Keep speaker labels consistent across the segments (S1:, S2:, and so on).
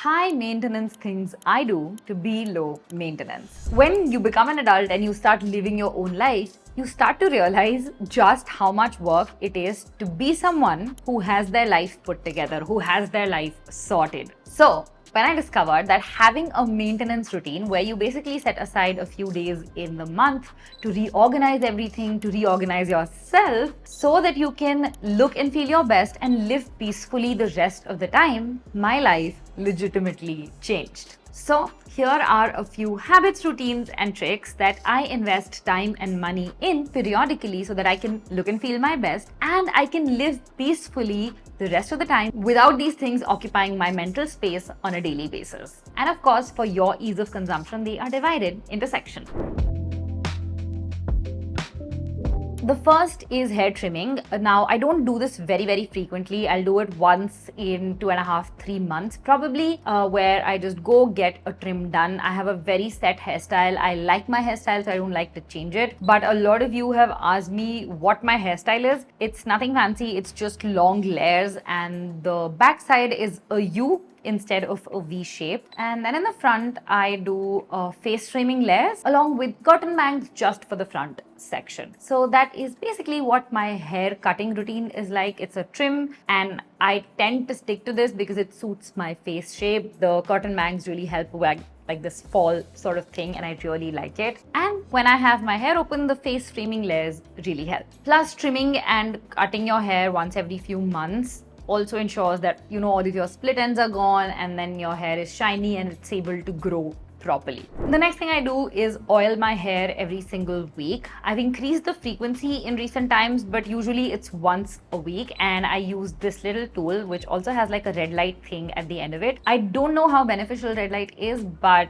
S1: high maintenance things I do to be low maintenance. When you become an adult and you start living your own life, you start to realize just how much work it is to be someone who has their life put together, who has their life sorted. So, when I discovered that having a maintenance routine where you basically set aside a few days in the month to reorganize everything, to reorganize yourself so that you can look and feel your best and live peacefully the rest of the time, my life legitimately changed. So here are a few habits, routines and tricks that I invest time and money in periodically so that I can look and feel my best and I can live peacefully the rest of the time without these things occupying my mental space on a daily basis. And of course, for your ease of consumption, they are divided into sections. The first is hair trimming. Now, I don't do this very frequently. I'll do it once in 2.5-3 months, probably, where I just go get a trim done. I have a very set hairstyle. I like my hairstyle, so I don't like to change it. But a lot of you have asked me what my hairstyle is. It's nothing fancy. It's just long layers, and the backside is a U instead of a V shape. And then in the front, I do face trimming layers along with cotton bangs just for the front section. So that is basically what my hair cutting routine is like. It's a trim and I tend to stick to this because it suits my face shape. The cotton bangs really help with like this fall sort of thing and I really like it. And when I have my hair open, the face framing layers really help. Plus, trimming and cutting your hair once every few months also ensures that all of your split ends are gone and then your hair is shiny and it's able to grow properly. The next thing I do is oil my hair every single week. I've increased the frequency in recent times, but usually it's once a week, and I use this little tool which also has like a red light thing at the end of it. I don't know how beneficial red light is, but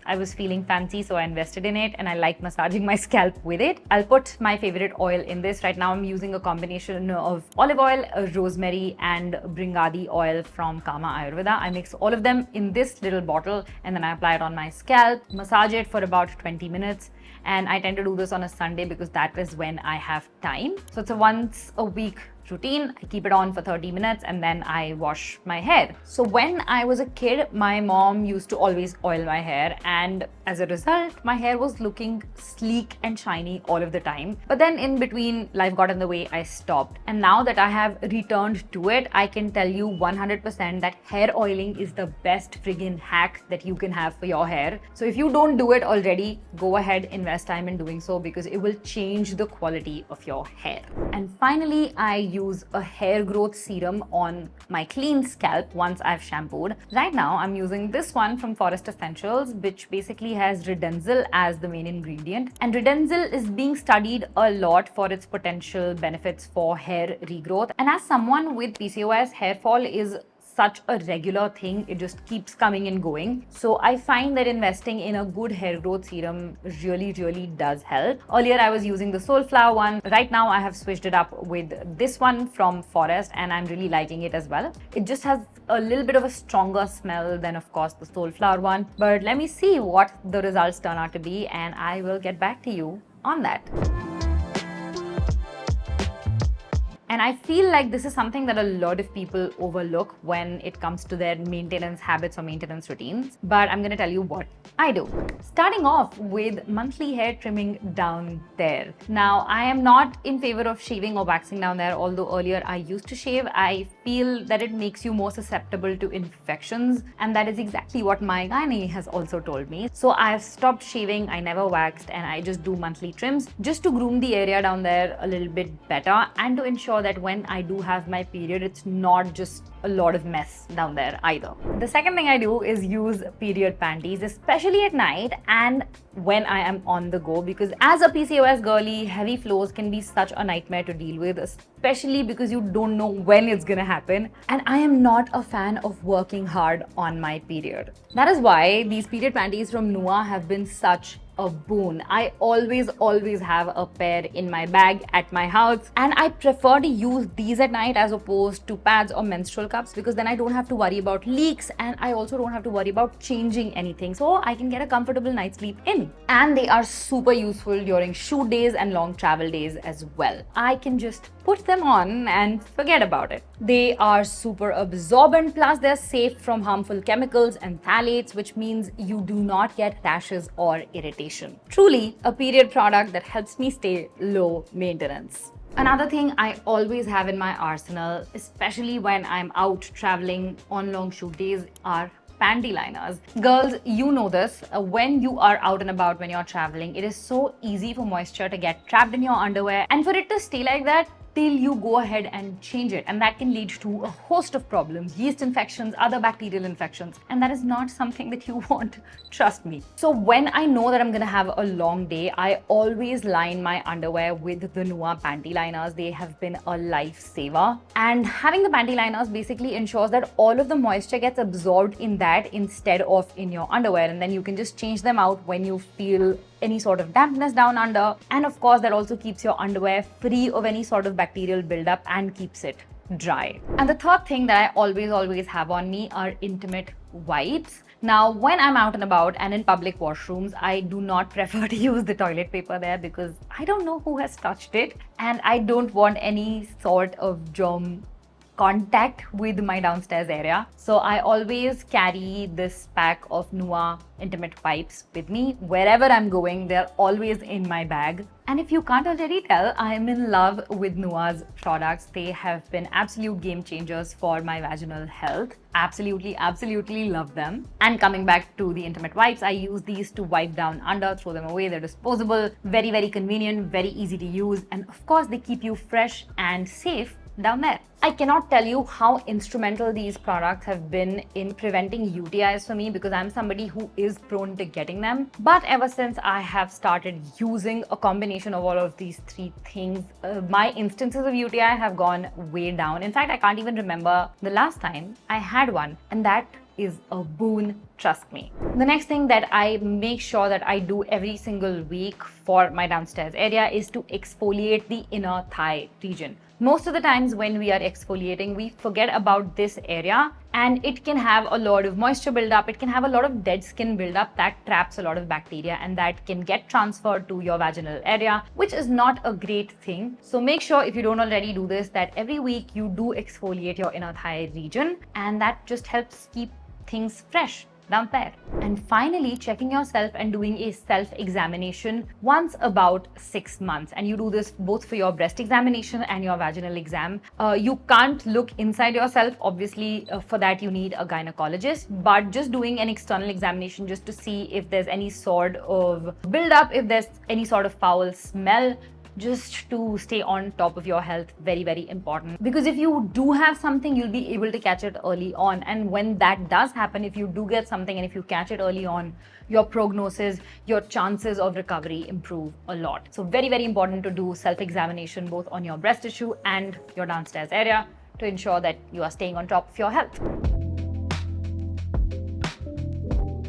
S1: I was feeling fancy, so I invested in it and I like massaging my scalp with it. I'll put my favorite oil in this. Right now I'm using a combination of olive oil, rosemary and Bringadi oil from Kama Ayurveda. I mix all of them in this little bottle and then I apply it on my scalp, massage it for about 20 minutes. And I tend to do this on a Sunday because that is when I have time. So it's a once a week routine. I keep it on for 30 minutes and then I wash my hair. So when I was a kid, my mom used to always oil my hair, and as a result, my hair was looking sleek and shiny all of the time. But then in between, life got in the way, I stopped. And now that I have returned to it, I can tell you 100% that hair oiling is the best friggin' hack that you can have for your hair. So if you don't do it already, go ahead, invest time in doing so because it will change the quality of your hair. And finally, I use a hair growth serum on my clean scalp once I've shampooed. Right now, I'm using this one from Forest Essentials, which basically has Redenzel as the main ingredient. And Redenzel is being studied a lot for its potential benefits for hair regrowth. And as someone with PCOS, hair fall is such a regular thing. It just keeps coming and going. So I find that investing in a good hair growth serum really does help. Earlier I was using the Soulflower one. Right now I have switched it up with this one from Forest and I'm really liking it as well. It just has a little bit of a stronger smell than of course the Soulflower one. But let me see what the results turn out to be and I will get back to you on that. And I feel like this is something that a lot of people overlook when it comes to their maintenance habits or maintenance routines. But I'm going to tell you what I do. Starting off with monthly hair trimming down there. Now, I am not in favor of shaving or waxing down there, although earlier I used to shave. I feel that it makes you more susceptible to infections. And that is exactly what my gynae has also told me. So I've stopped shaving, I never waxed, and I just do monthly trims just to groom the area down there a little bit better and to ensure that when I do have my period, it's not just a lot of mess down there either. The second thing I do is use period panties, especially at night and when I am on the go, because as a PCOS girly, heavy flows can be such a nightmare to deal with, especially because you don't know when it's gonna happen. And I am not a fan of working hard on my period. That is why these period panties from Nua have been such a boon. I always have a pair in my bag at my house, and I prefer to use these at night as opposed to pads or menstrual cups because then I don't have to worry about leaks and I also don't have to worry about changing anything, so I can get a comfortable night's sleep in. And they are super useful during shoot days and long travel days as well. I can just put them on and forget about it. They are super absorbent, plus they're safe from harmful chemicals and phthalates, which means you do not get rashes or irritation. Truly a period product that helps me stay low maintenance. Another thing I always have in my arsenal, especially when I'm out traveling on long shoot days, are panty liners. Girls, you know this. When you are out and about, when you're traveling, it is so easy for moisture to get trapped in your underwear and for it to stay like that till you go ahead and change it, and that can lead to a host of problems, yeast infections, other bacterial infections, and that is not something that you want, trust me. So when I know that I'm gonna have a long day, I always line my underwear with the Nua panty liners. They have been a lifesaver, and having the panty liners basically ensures that all of the moisture gets absorbed in that instead of in your underwear, and then you can just change them out when you feel any sort of dampness down under. And of course, that also keeps your underwear free of any sort of bacterial buildup and keeps it dry. And the third thing that I always have on me are intimate wipes. Now, when I'm out and about and in public washrooms, I do not prefer to use the toilet paper there because I don't know who has touched it and I don't want any sort of germ contact with my downstairs area. So I always carry this pack of Nua intimate wipes with me wherever I'm going. They're always in my bag. And if you can't already tell, I'm in love with Nua's products. They have been absolute game changers for my vaginal health. Absolutely love them. And coming back to the intimate wipes, I use these to wipe down under, throw them away. They're disposable, very convenient, very easy to use. And of course, they keep you fresh and safe down there. I cannot tell you how instrumental these products have been in preventing UTIs for me because I'm somebody who is prone to getting them. But ever since I have started using a combination of all of these three things, my instances of UTI have gone way down. In fact, I can't even remember the last time I had one, and that is a boon, trust me. The next thing that I make sure that I do every single week for my downstairs area is to exfoliate the inner thigh region. Most of the times when we are exfoliating, we forget about this area and it can have a lot of moisture buildup. It can have a lot of dead skin buildup that traps a lot of bacteria and that can get transferred to your vaginal area, which is not a great thing. So make sure, if you don't already do this, that every week you do exfoliate your inner thigh region, and that just helps keep things fresh down there. And finally, checking yourself and doing a self-examination once about 6 months. And you do this both for your breast examination and your vaginal exam. You can't look inside yourself. Obviously, for that you need a gynecologist, but just doing an external examination just to see if there's any sort of buildup, if there's any sort of foul smell, just to stay on top of your health, very important. Because if you do have something, you'll be able to catch it early on. And when that does happen, if you do get something and if you catch it early on, your prognosis, your chances of recovery improve a lot. So very important to do self-examination both on your breast tissue and your downstairs area to ensure that you are staying on top of your health.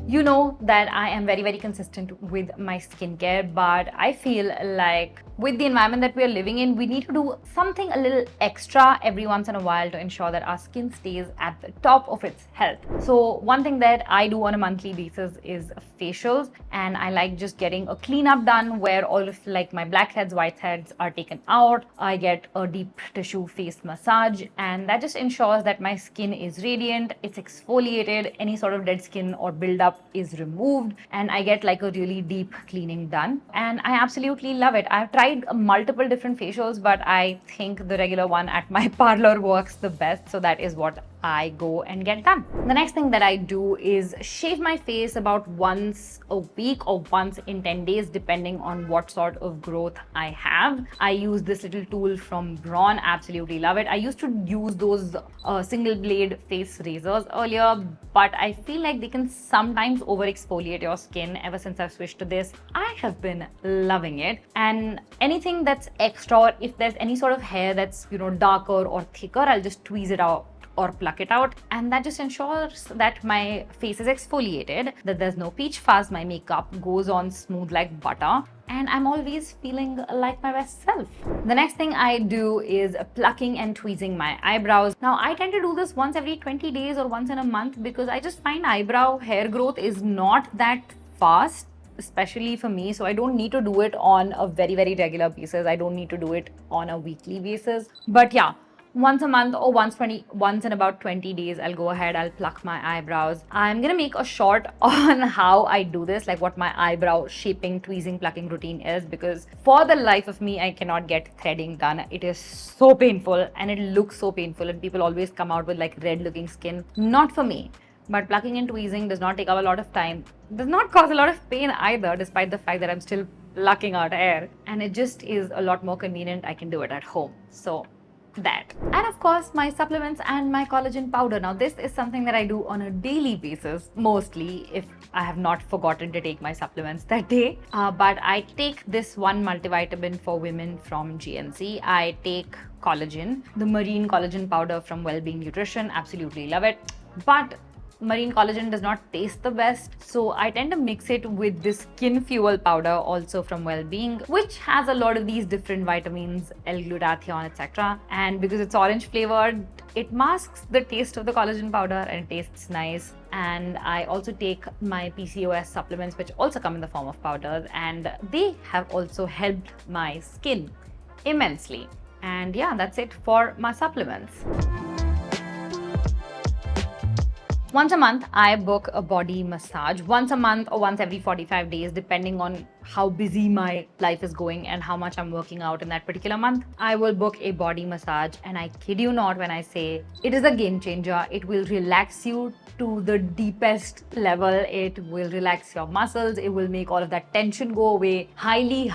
S1: You know that I am very consistent with my skincare, but I feel like with the environment that we are living in, we need to do something a little extra every once in a while to ensure that our skin stays at the top of its health. So one thing that I do on a monthly basis is facials, and I like just getting a cleanup done where all of like my blackheads, whiteheads are taken out. I get a deep tissue face massage, and that just ensures that my skin is radiant, it's exfoliated, any sort of dead skin or buildup is removed, and I get like a really deep cleaning done. And I absolutely love it. I've tried multiple different facials, but I think the regular one at my parlor works the best, so that is what I go and get done. The next thing that I do is shave my face about once a week or once in 10 days, depending on what sort of growth I have. I use this little tool from Braun, absolutely love it. I used to use those single blade face razors earlier, but I feel like they can sometimes over exfoliate your skin. Ever since I've switched to this, I have been loving it. And anything that's extra, or if there's any sort of hair that's, you know, darker or thicker, I'll just tweeze it out or pluck it out, and that just ensures that my face is exfoliated, that there's no peach fuzz, my makeup goes on smooth like butter, and I'm always feeling like my best self. The next thing I do is plucking and tweezing my eyebrows. Now, I tend to do this once every 20 days or once in a month because I just find eyebrow hair growth is not that fast especially for me. So I don't need to do it on a very regular basis. I don't need to do it on a weekly basis. But yeah, once a month or once in about 20 days, I'll go ahead, I'll pluck my eyebrows. I'm gonna make a short on how I do this, like what my eyebrow shaping, tweezing, plucking routine is, because for the life of me, I cannot get threading done. It is so painful and it looks so painful, and people always come out with like red looking skin. Not for me. But plucking and tweezing does not take up a lot of time, does not cause a lot of pain either, despite the fact that I'm still plucking out hair. And it just is a lot more convenient. I can do it at home. So that. And of course, my supplements and my collagen powder. Now, this is something that I do on a daily basis, mostly if I have not forgotten to take my supplements that day. But I take this one multivitamin for women from GNC. I take collagen, the marine collagen powder from Wellbeing Nutrition. Absolutely love it. But marine collagen does not taste the best, so I tend to mix it with this skin fuel powder also from Wellbeing, which has a lot of these different vitamins, L-glutathione, etc. And because it's orange flavored, it masks the taste of the collagen powder and it tastes nice. And I also take my PCOS supplements, which also come in the form of powders, and they have also helped my skin immensely. And yeah, that's it for my supplements. Once a month, I book a body massage. Once a month or once every 45 days, depending on how busy my life is going and how much I'm working out in that particular month, I will book a body massage. And I kid you not when I say it is a game changer. It will relax you to the deepest level. It will relax your muscles. It will make all of that tension go away. Highly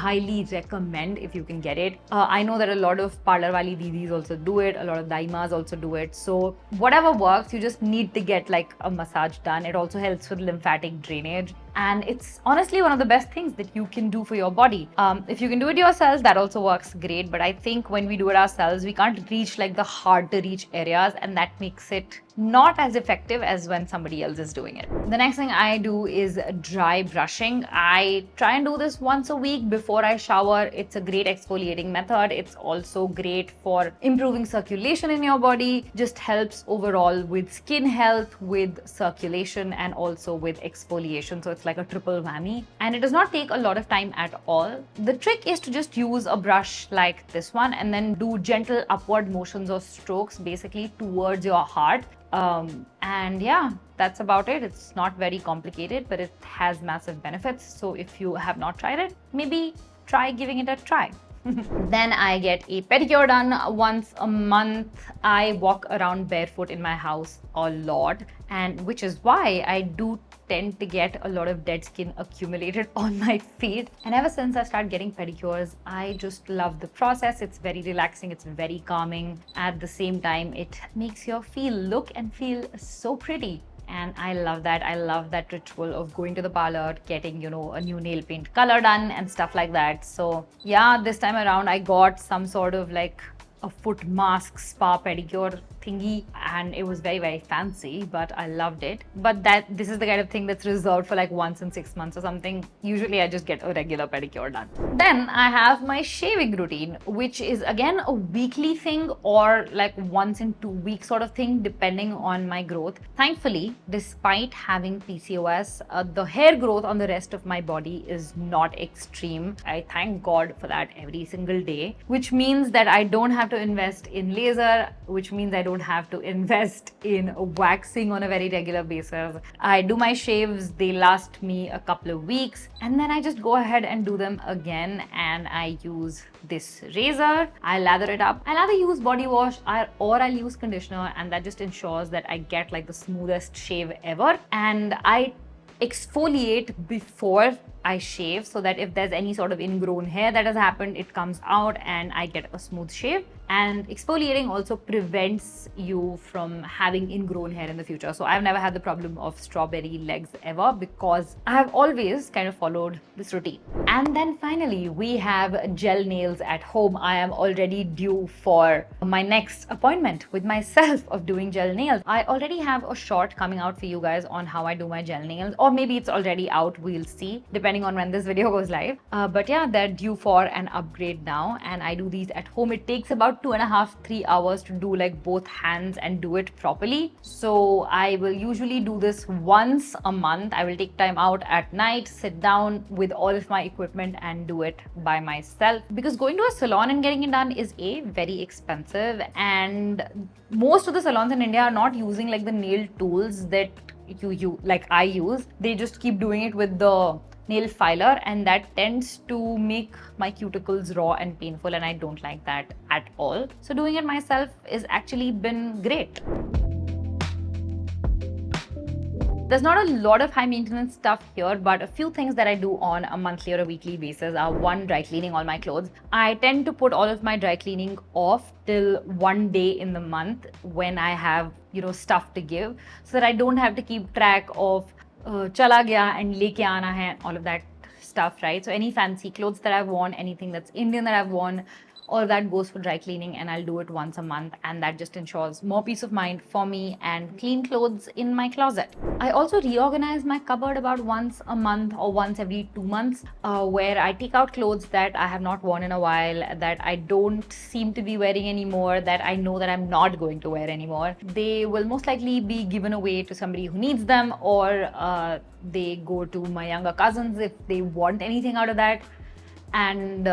S1: recommend if you can get it. I know that a lot of parlor wali didis also do it. A lot of daimas also do it. So whatever works, you just need to get like a massage done. It also helps with lymphatic drainage. And it's honestly one of the best things that you can do for your body. If you can do it yourself, that also works great. But I think when we do it ourselves, we can't reach like the hard to reach areas, and that makes it not as effective as when somebody else is doing it. The next thing I do is dry brushing. I try and do this once a week before I shower. It's a great exfoliating method. It's also great for improving circulation in your body. Just helps overall with skin health, with circulation, and also with exfoliation. So it's like a triple whammy, and it does not take a lot of time at all. The trick is to just use a brush like this one and then do gentle upward motions or strokes basically towards your heart. And yeah, that's about it. It's not very complicated, but it has massive benefits. So if you have not tried it, maybe try giving it a try. Then I get a pedicure done once a month. I walk around barefoot in my house a lot, and which is why I do tend to get a lot of dead skin accumulated on my feet. And ever since I started getting pedicures, I just love the process. It's very relaxing, it's very calming. At the same time, it makes your feet look and feel so pretty. And I love that. I love that ritual of going to the parlor, getting, a new nail paint color done and stuff like that. So yeah, this time around I got some sort of like a foot mask spa pedicure thingy, and it was very fancy, but I loved it. But this is the kind of thing that's reserved for like once in 6 months or something. Usually I just get a regular pedicure done. Then I have my shaving routine, which is again a weekly thing or like once in 2 weeks sort of thing, depending on my growth. Thankfully, despite having PCOS, the hair growth on the rest of my body is not extreme. I thank God for that every single day, which means that I don't have to invest in laser, which means I don't have to invest in waxing on a very regular basis. I do my shaves, they last me a couple of weeks, and then I just go ahead and do them again, and I use this razor. I lather it up. I'll either use body wash or I'll use conditioner, and that just ensures that I get like the smoothest shave ever. And I exfoliate before I shave so that if there's any sort of ingrown hair that has happened, it comes out and I get a smooth shave. And exfoliating also prevents you from having ingrown hair in the future. So I've never had the problem of strawberry legs ever because I have always kind of followed this routine. And then finally, we have gel nails at home. I am already due for my next appointment with myself of doing gel nails. I already have a short coming out for you guys on how I do my gel nails, or maybe it's already out, we'll see, depending on when this video goes live. But yeah, they're due for an upgrade now, and I do these at home. It takes about about 2.5 3 hours to do like both hands and do it properly. So I will usually do this once a month. I will take time out at night, sit down with all of my equipment and do it by myself, because going to a salon and getting it done is very expensive, and most of the salons in India are not using like the nail tools that you like I use. They just keep doing it with the nail filer, and that tends to make my cuticles raw and painful, and I don't like that at all. So doing it myself is actually been great. There's not a lot of high maintenance stuff here, but a few things that I do on a monthly or a weekly basis are: one, dry cleaning all my clothes. I tend to put all of my dry cleaning off till one day in the month when I have, stuff to give, so that I don't have to keep track of chala gaya and leke aana hai, all of that stuff, right? So any fancy clothes that I've worn, anything that's Indian that I've worn, all that goes for dry cleaning, and I'll do it once a month, and that just ensures more peace of mind for me and clean clothes in my closet. I also reorganize my cupboard about once a month or once every 2 months, where I take out clothes that I have not worn in a while, that I don't seem to be wearing anymore, that I know that I'm not going to wear anymore. They will most likely be given away to somebody who needs them, or they go to my younger cousins if they want anything out of that. And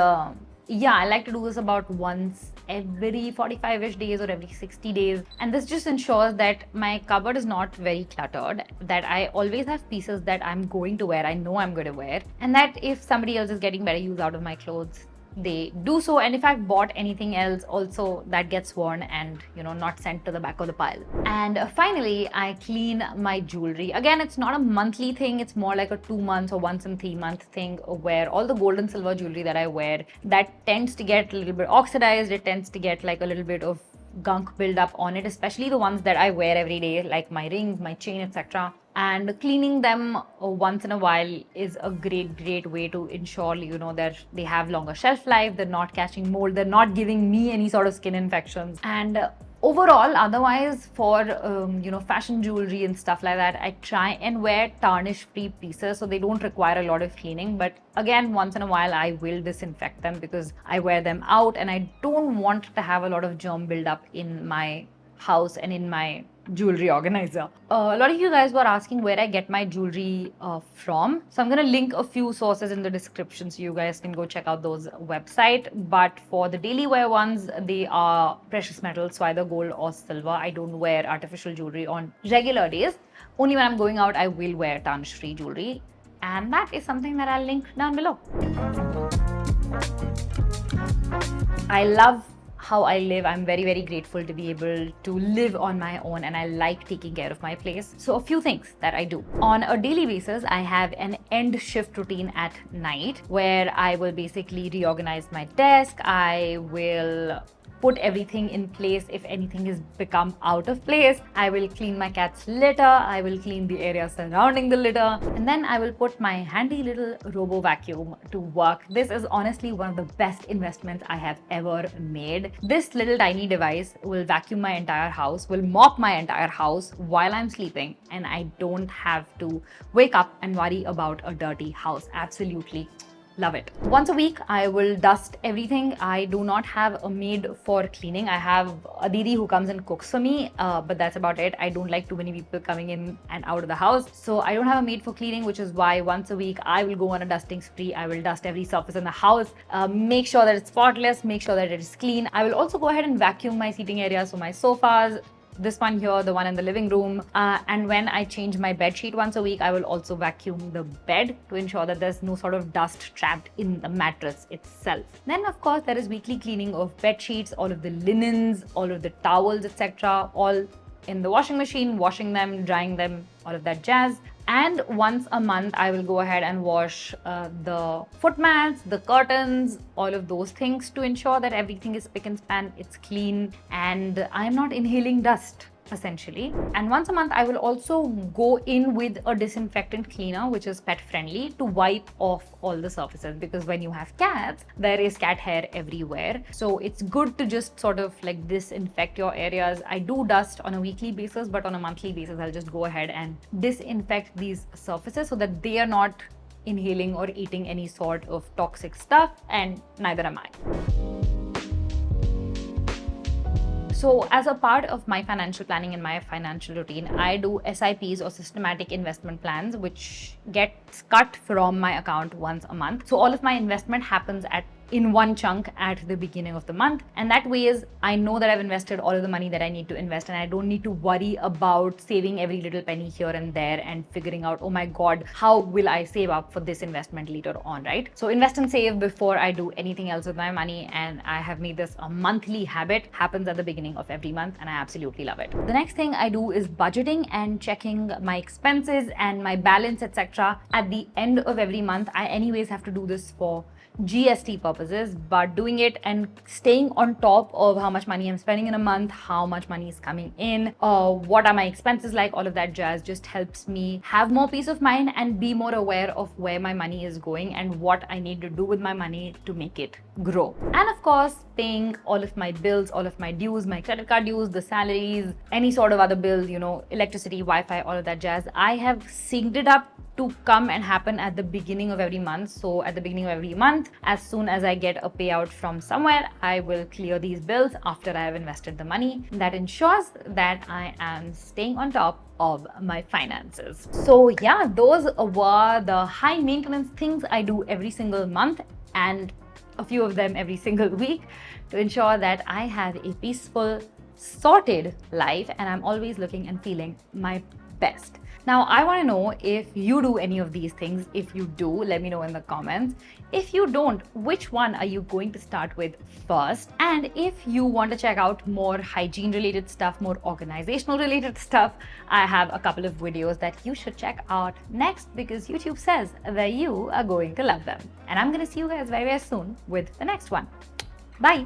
S1: yeah, I like to do this about once every 45-ish days or every 60 days. And this just ensures that my cupboard is not very cluttered, that I always have pieces that I'm going to wear, I know I'm going to wear, and that if somebody else is getting better use out of my clothes, they do so. And if I've bought anything else, also that gets worn and not sent to the back of the pile. And finally, I clean my jewelry. Again, it's not a monthly thing, it's more like a 2 months or once in 3 month thing, where all the gold and silver jewelry that I wear, that tends to get a little bit oxidized, it tends to get like a little bit of gunk build up on it, especially the ones that I wear every day, like my rings, my chain, etc. And cleaning them once in a while is a great way to ensure that they have longer shelf life, they're not catching mold, they're not giving me any sort of skin infections. And overall, otherwise, for fashion jewelry and stuff like that, I try and wear tarnish free pieces, so they don't require a lot of cleaning. But again, once in a while I will disinfect them, because I wear them out and I don't want to have a lot of germ buildup in my house and in my jewelry organizer. A lot of you guys were asking where I get my jewelry from, so I'm going to link a few sources in the description so you guys can go check out those websites. But for the daily wear ones, they are precious metals, so either gold or silver. I don't wear artificial jewelry on regular days. Only when I'm going out I will wear tarnish free jewelry, and that is something that I'll link down below. I love how I live. I'm very grateful to be able to live on my own, and I like taking care of my place. So a few things that I do. On a daily basis, I have an end shift routine at night where I will basically reorganize my desk. I will put everything in place if anything has become out of place. I will clean my cat's litter. I will clean the area surrounding the litter. And then I will put my handy little robo vacuum to work. This is honestly one of the best investments I have ever made. This little tiny device will vacuum my entire house, will mop my entire house while I'm sleeping, and I don't have to wake up and worry about a dirty house. Absolutely love it. Once a week, I will dust everything. I do not have a maid for cleaning. I have a didi who comes and cooks for me, but that's about it. I don't like too many people coming in and out of the house. So I don't have a maid for cleaning, which is why once a week, I will go on a dusting spree. I will dust every surface in the house, make sure that it's spotless, make sure that it is clean. I will also go ahead and vacuum my seating areas, so my sofas, this one here, the one in the living room. And when I change my bed sheet once a week, I will also vacuum the bed to ensure that there's no sort of dust trapped in the mattress itself. Then of course there is weekly cleaning of bed sheets, all of the linens, all of the towels, etc. all in the washing machine, washing them, drying them, all of that jazz. And once a month, I will go ahead and wash the foot mats, the curtains, all of those things to ensure that everything is spick and span, it's clean, and I'm not inhaling dust, essentially. And once a month, I will also go in with a disinfectant cleaner, which is pet friendly, to wipe off all the surfaces, because when you have cats, there is cat hair everywhere. So it's good to just sort of like disinfect your areas. I do dust on a weekly basis, but on a monthly basis, I'll just go ahead and disinfect these surfaces so that they are not inhaling or eating any sort of toxic stuff, and neither am I. So as a part of my financial planning and my financial routine, I do SIPs or systematic investment plans, which gets cut from my account once a month. So all of my investment happens in one chunk at the beginning of the month, and that way is I know that I've invested all of the money that I need to invest, and I don't need to worry about saving every little penny here and there and figuring out, oh my god, how will I save up for this investment later on, right? So invest and save before I do anything else with my money, and I have made this a monthly habit. Happens at the beginning of every month, and I absolutely love it. The next thing I do is budgeting and checking my expenses and my balance, etc. At the end of every month. I anyways have to do this for GST purposes, but doing it and staying on top of how much money I'm spending in a month, how much money is coming in, what are my expenses like, all of that jazz just helps me have more peace of mind and be more aware of where my money is going and what I need to do with my money to make it grow. And of course, paying all of my bills, all of my dues, my credit card dues, the salaries, any sort of other bills, electricity, Wi-Fi, all of that jazz. I have synced it up to come and happen at the beginning of every month. So at the beginning of every month, as soon as I get a payout from somewhere, I will clear these bills after I have invested the money. That ensures that I am staying on top of my finances. So yeah, those were the high maintenance things I do every single month, and a few of them every single week, to ensure that I have a peaceful, sorted life and I'm always looking and feeling my best. Now, I want to know if you do any of these things. If you do, let me know in the comments. If you don't, which one are you going to start with first? And if you want to check out more hygiene related stuff, more organizational related stuff, I have a couple of videos that you should check out next, because YouTube says that you are going to love them. And I'm going to see you guys very, very soon with the next one. Bye.